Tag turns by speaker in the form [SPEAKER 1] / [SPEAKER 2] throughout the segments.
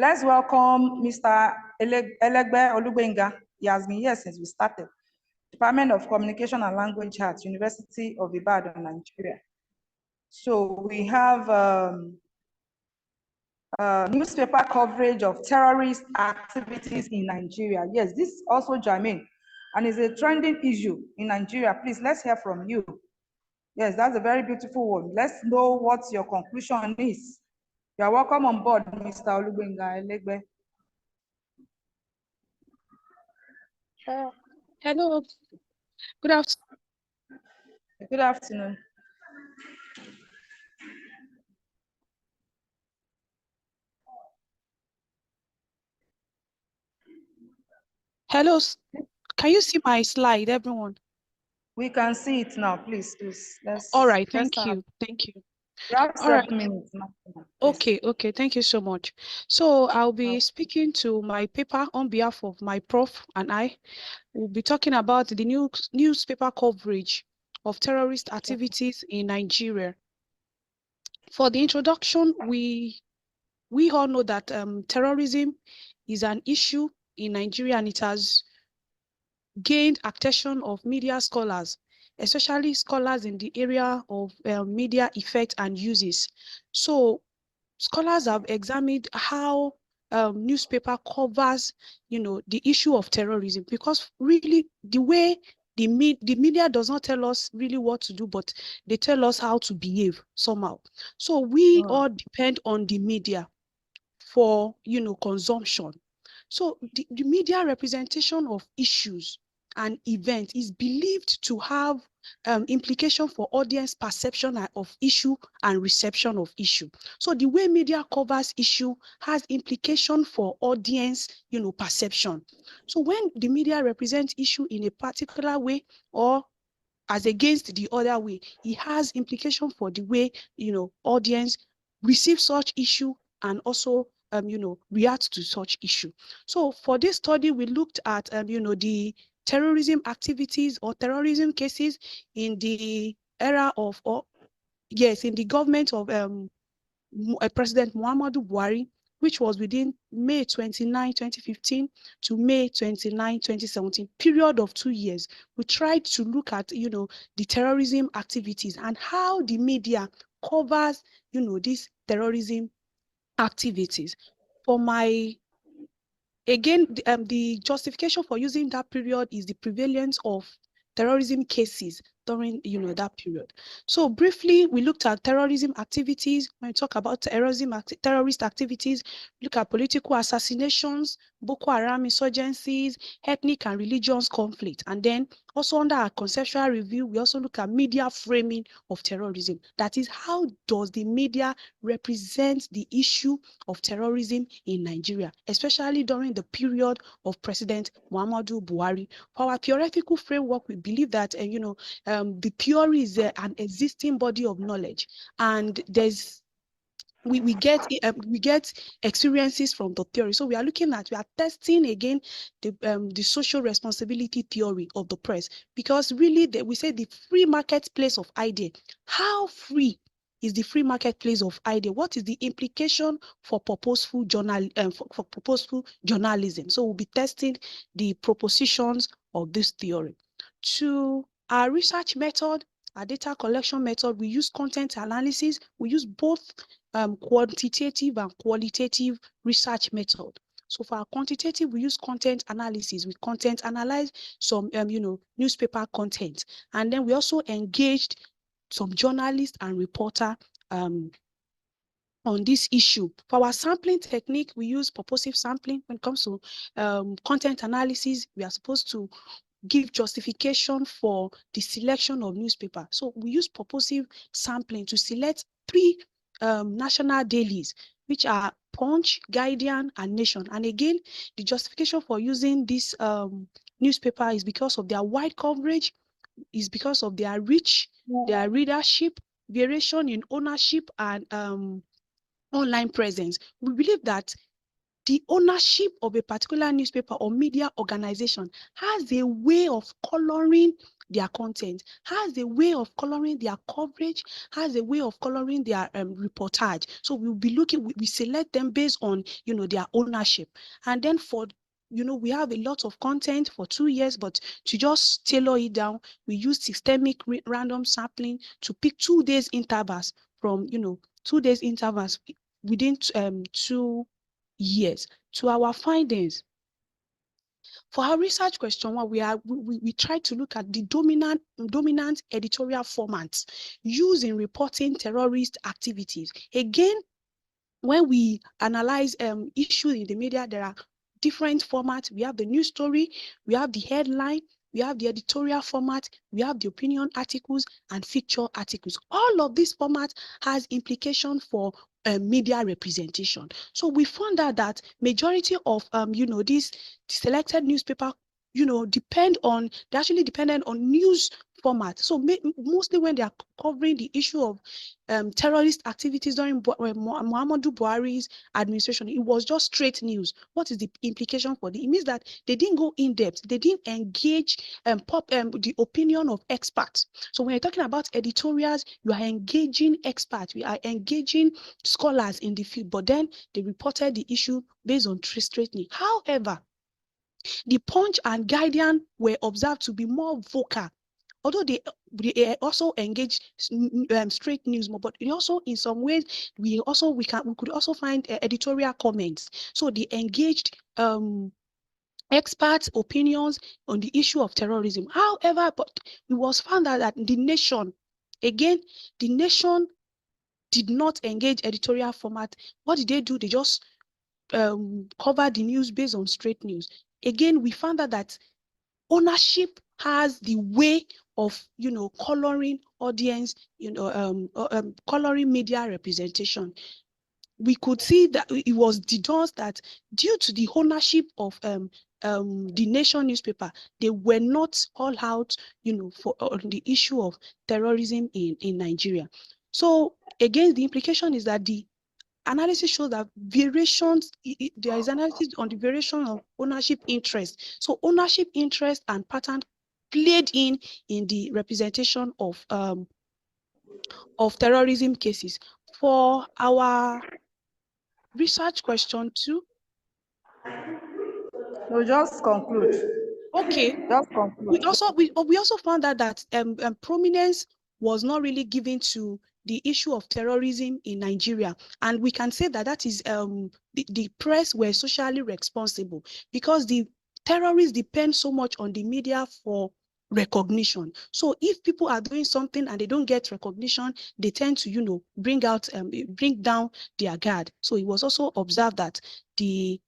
[SPEAKER 1] Let's welcome Mr. Elegbe Olugbenga. He has been here since we started. Department of Communication and Language Arts, University of Ibadan, Nigeria. So we have newspaper coverage of terrorist activities in Nigeria. Yes, this is also germane and is a trending issue in Nigeria. Please, let's hear from you. Yes, that's a very beautiful one. Let's know what your conclusion is. You are welcome on board, Mr. Olugbenga Elegbe.
[SPEAKER 2] Hello. Good afternoon.
[SPEAKER 1] Good afternoon.
[SPEAKER 2] Hello. Can you see my slide, everyone?
[SPEAKER 1] We can see it now. Please.
[SPEAKER 2] All right. Thank you. Thank you.
[SPEAKER 1] We have 7 minutes.
[SPEAKER 2] Okay. Thank you so much. So I'll be speaking to my paper on behalf of my prof and I. We'll be talking about the newspaper coverage of terrorist activities in Nigeria. For the introduction, we all know that terrorism is an issue in Nigeria, and it has gained attention of media scholars, especially scholars in the area of media effect and uses. So scholars have examined how newspaper covers, the issue of terrorism, because really the way the media does not tell us really what to do, but they tell us how to behave somehow. So we all depend on the media for, consumption. So the media representation of issues and events is believed to have implication for audience perception of issue and reception of issue. So the way media covers issue has implication for audience, perception. So when the media represents issue in a particular way or as against the other way, it has implication for the way, audience receive such issue and also react to such issue. So for this study, we looked at the terrorism activities or terrorism cases in the era of, in the government of President Muhammadu Buhari, which was within May 29, 2015 to May 29, 2017, period of 2 years. We tried to look at, the terrorism activities and how the media covers, these terrorism activities. The justification for using that period is the prevalence of terrorism cases during, that period. So briefly, we looked at terrorism activities. When we talk about terrorist activities, look at political assassinations, Boko Haram insurgencies, ethnic and religious conflict. And then also under our conceptual review, we also look at media framing of terrorism. That is, how does the media represent the issue of terrorism in Nigeria, especially during the period of President Muhammadu Buhari. For our theoretical framework, we believe that the theory is an existing body of knowledge, and we get experiences from the theory. So we are testing again the social responsibility theory of the press, because really we say the free marketplace of idea. How free is the free marketplace of idea? What is the implication for purposeful purposeful journalism? So we'll be testing the propositions of this theory. To our research method, our data collection method, we use content analysis. We use both quantitative and qualitative research method. So for our quantitative, we use content analysis. We content analyze some newspaper content, and then we also engaged some journalists and reporter on this issue. For our sampling technique, we use purposive sampling. When it comes to content analysis, we are supposed to give justification for the selection of newspaper. So we use purposive sampling to select 3 national dailies, which are Punch, Guardian, and Nation. And again, the justification for using this newspaper is because of their wide coverage, is because of their reach, their readership, variation in ownership, and online presence. We believe that the ownership of a particular newspaper or media organization has a way of coloring their content, has a way of coloring their coverage, has a way of coloring their reportage. So we'll be looking, we select them based on, you know, their ownership. And then for, you know, we have a lot of content for 2 years, but to just tailor it down, we use systemic random sampling to pick 2 days intervals from, you know, 2 days intervals within 2 years. To our findings, for our research question one, we try to look at the dominant editorial formats used in reporting terrorist activities. Again, when we analyze issues in the media, there are different formats. We have the news story, we have the headline, we have the editorial format, we have the opinion articles and feature articles. All of these formats has implication for media representation. So we found out that majority of you know, these selected newspaper, you know, they actually dependent on news format. So mostly when they are covering the issue of terrorist activities during Muhammadu Buhari's administration, it was just straight news. What is the implication for it? It means that they didn't go in depth. They didn't engage the opinion of experts. So when you're talking about editorials, you are engaging experts. We are engaging scholars in the field, but then they reported the issue based on straight news. However, the Punch and Guardian were observed to be more vocal, although they also engage straight news more, but also in some ways we could also find editorial comments. So they engaged experts' opinions on the issue of terrorism. However, but it was found that the Nation, again, the Nation did not engage editorial format. What did they do? They just cover the news based on straight news. Again, we found out that ownership has the way of, you know, coloring audience, you know, coloring media representation. We could see that it was deduced that due to the ownership of the Nation newspaper, they were not all out, you know, for on the issue of terrorism in Nigeria. So again, the implication is that the analysis shows that variations, there is analysis on the variation of ownership interest. So ownership interest and pattern played in the representation of terrorism cases. For our research question 2.
[SPEAKER 1] No, just conclude.
[SPEAKER 2] Okay.
[SPEAKER 1] Just conclude.
[SPEAKER 2] We also found out that prominence was not really given to the issue of terrorism in Nigeria, and we can say that that is the press were socially responsible, because the terrorists depend so much on the media for recognition. So if people are doing something and they don't get recognition, they tend to, you know, bring down their guard. So it was also observed that the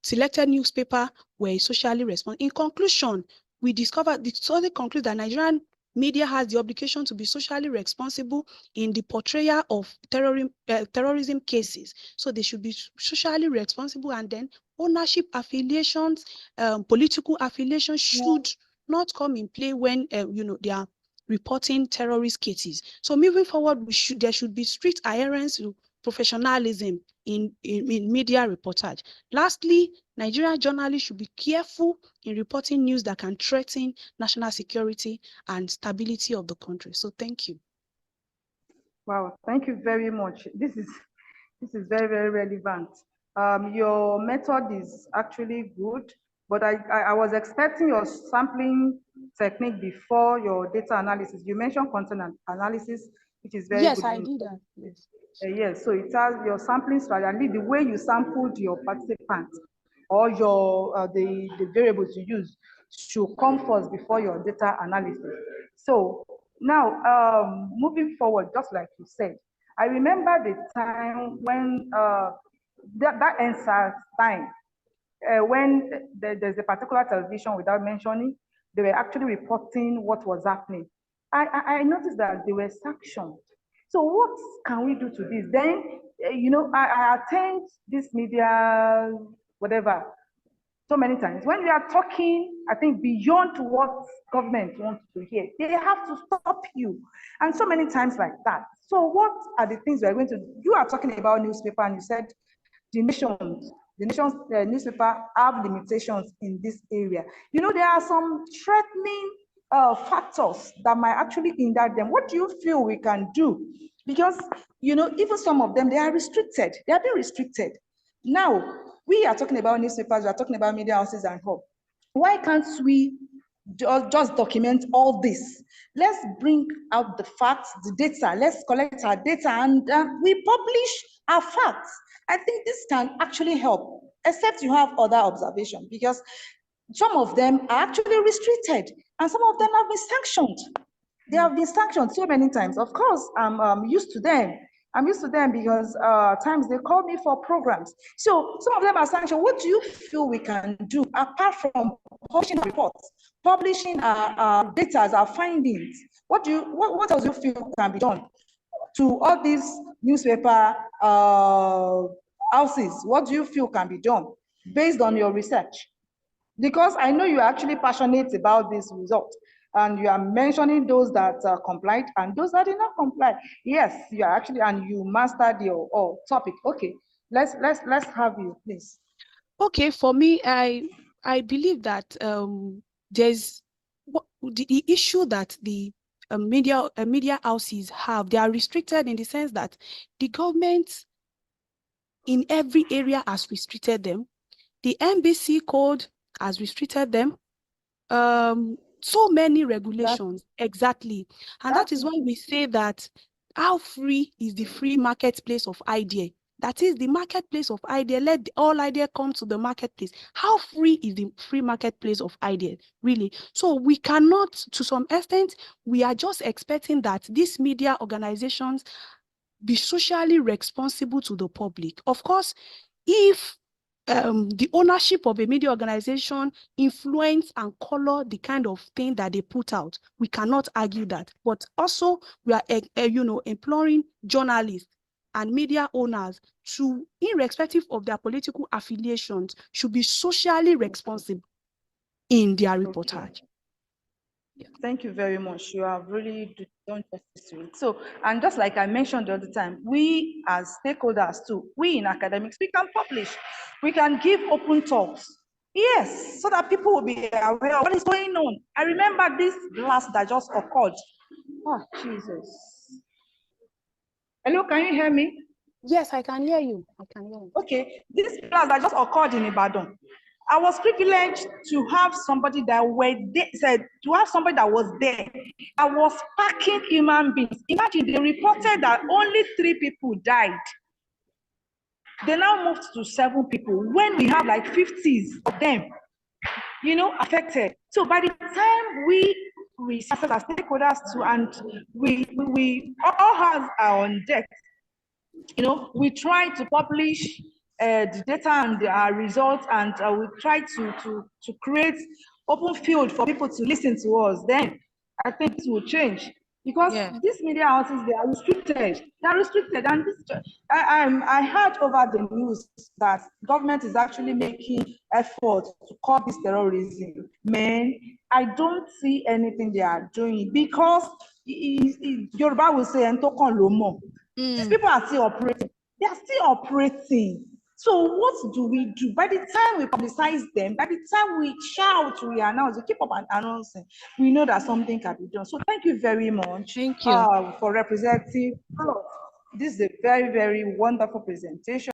[SPEAKER 2] selected newspaper were socially responsible. In conclusion, the study concludes that Nigerian media has the obligation to be socially responsible in the portrayal of terrorism cases. So they should be socially responsible, and then ownership affiliations, political affiliations should not come in play when you know, they are reporting terrorist cases. So moving forward, there should be strict adherence to professionalism in media reportage. Lastly, Nigerian journalists should be careful in reporting news that can threaten national security and stability of the country. So thank you.
[SPEAKER 1] Wow, thank you very much. This is very, very relevant. Your method is actually good, but I was expecting your sampling technique before your data analysis. You mentioned content analysis, which is very good.
[SPEAKER 2] Yes, I did that. Yes.
[SPEAKER 1] Yes, so it has your sampling strategy, the way you sampled your participants or your the variables you use should come first before your data analysis. So now, moving forward, just like you said, I remember the time when that NSAS time, when there's a particular television, without mentioning, they were actually reporting what was happening. I noticed that they were sanctioned. So what can we do to this? Then, you know, I attend this media, whatever, so many times. When we are talking, I think, beyond what government wants to hear, they have to stop you. And so many times like that. So what are the things we are going to do? You are talking about newspaper, and you said the Nation the nation's newspaper have limitations in this area. You know, there are some threatening factors that might actually hinder them. What do you feel we can do? Because, you know, even some of them, they are restricted. They are being restricted. Now, we are talking about newspapers, we are talking about media houses and all. Why can't we just document all this? Let's bring out the facts, the data. Let's collect our data and we publish our facts. I think this can actually help, except you have other observations, because some of them are actually restricted and some of them have been sanctioned. They have been sanctioned so many times. Of course, I'm used to them. I'm used to them because times they call me for programs. So some of them are sanctioned. What do you feel we can do apart from publishing reports, publishing our data, our findings? What else do you feel can be done to all these newspaper houses? What do you feel can be done based on your research? Because I know you are actually passionate about this result, and you are mentioning those that complied and those that did not comply. Yes, you are actually, and you mastered your topic. Okay, let's have you, please.
[SPEAKER 2] Okay, for me, I believe that there's the issue that the media houses have. They are restricted in the sense that the government in every area has restricted them. The NBC code has restricted them. So many regulations, exactly. And that is why we say that how free is the free marketplace of idea? That is the marketplace of idea. Let all idea come to the marketplace. How free is the free marketplace of idea, really? So we cannot, to some extent, we are just expecting that these media organizations be socially responsible to the public. Of course, if the ownership of a media organization influence and color the kind of thing that they put out, we cannot argue that. But also, we are imploring journalists and media owners to, irrespective of their political affiliations, should be socially responsible in their reportage.
[SPEAKER 1] Yeah. Thank you very much. You have really done justice to it. So, and just like I mentioned the other time, we as stakeholders too, we in academics, we can publish, we can give open talks. Yes, so that people will be aware of what is going on. I remember this blast that just occurred. Oh, Jesus. Hello, can you hear me?
[SPEAKER 2] Yes, I can hear you. I can hear you.
[SPEAKER 1] Okay, this blast that just occurred in Ibadan. I was privileged to have somebody that was there. I was packing human beings. Imagine, they reported that only 3 people died. They now moved to 7 people when we have like 50s of them, affected. So by the time we researchers as stakeholders too, and we all hands are on deck. We try to publish the data and our results, and we try to create open field for people to listen to us. Then I think it will change, because these media houses, they are restricted. And I heard over the news that government is actually making effort to curb this terrorism. Man, I don't see anything they are doing, because Yoruba will say, "Entokan lomo." These people are still operating. They are still operating. So what do we do? By the time we publicize them, by the time we shout, we announce, we keep up announcing, we know that something can be done. So thank you very much.
[SPEAKER 2] Thank you.
[SPEAKER 1] For representing. This is a very, very wonderful presentation.